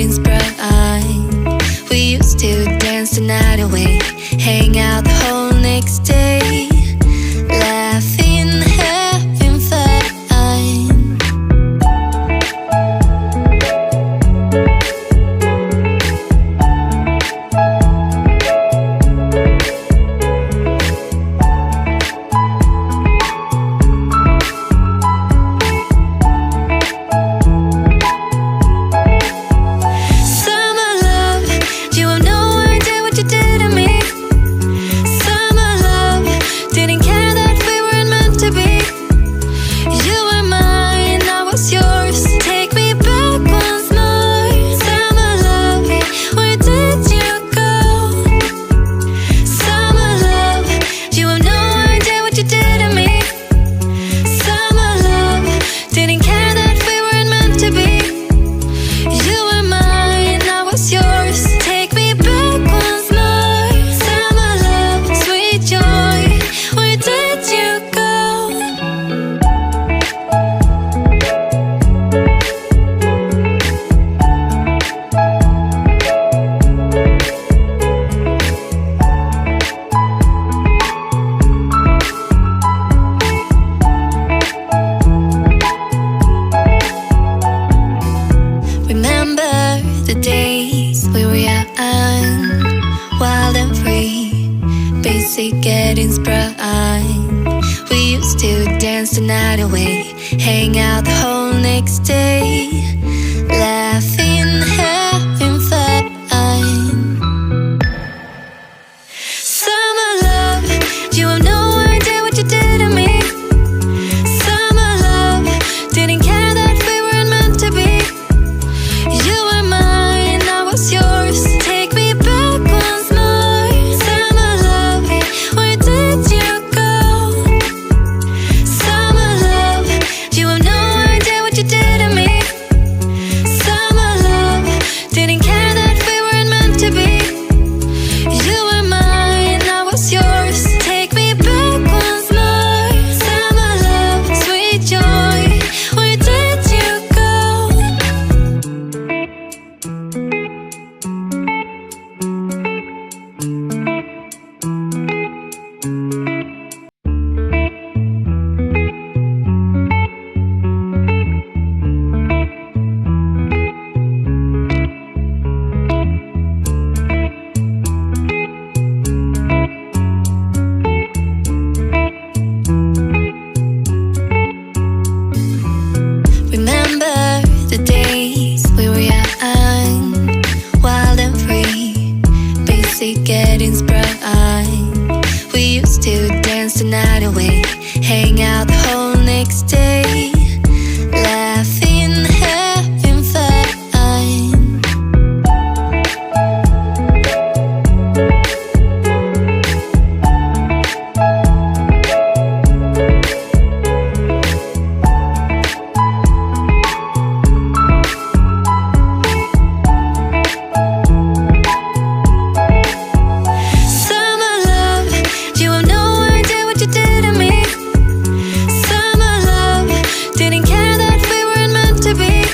getting sprung. We used to dance the night away, hang out the whole next day, laughing, having fun. The days we were young, wild and free, basic getting sprung. We used to dance the night away, hang out the whole next day, laughing, having fun. Summer love, you have no idea what you did to me. Summer love, didn't care that we weren't meant to be. You were mine, I was yours. Take me back once more. Summer love, where did you go? Summer love, you have no idea what you did to me. Summer love, didn't care that we weren't meant to be. You were mine, I was yours. Take me back once more. Summer love, sweet joy, where did you go? Remember the days we were young, wild and free, basic getting sprung. We used to dance the night away, hang out the whole next day, laughing, having fun. Summer love, you have no idea what you did to me. Summer love, didn't care that we weren't meant to be.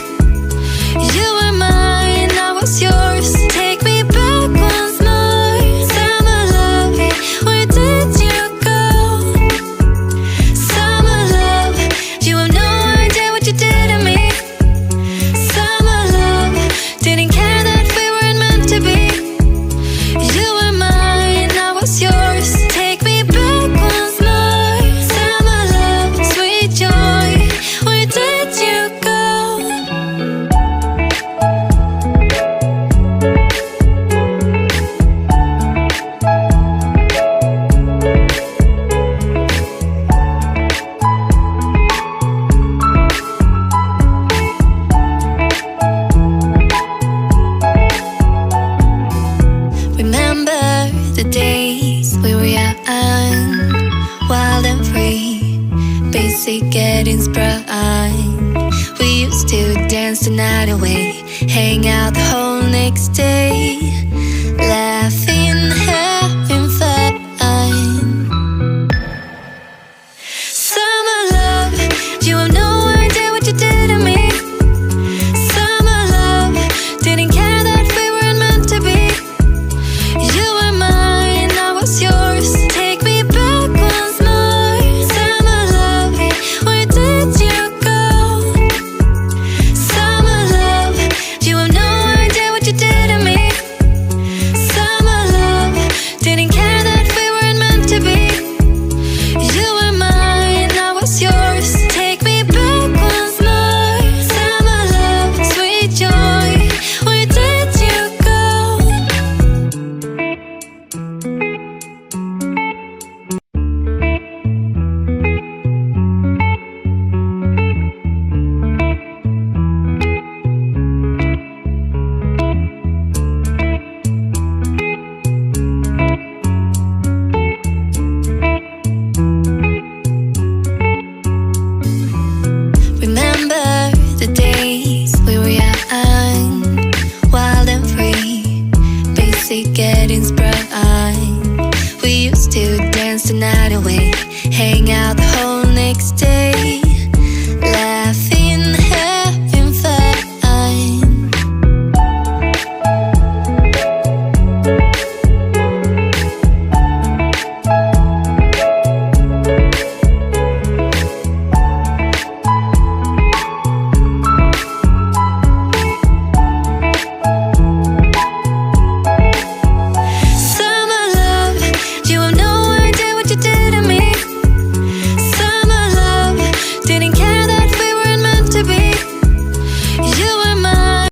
You were mine, I was yours. Take me back once more. Summer love, where did you go? Summer love, you have no idea what you did to me. Summer love, didn't care that we weren't meant to be. You were mine, I was yours. Take me back once more. Summer love, sweet joy, where did you go? Remember the days we were young, wild and free, basic getting sprung. We used to dance the night away, hang out the whole next day, laughing, having fun. Summer love, you have no idea what you did to me. Summer love, didn't care night away, hang out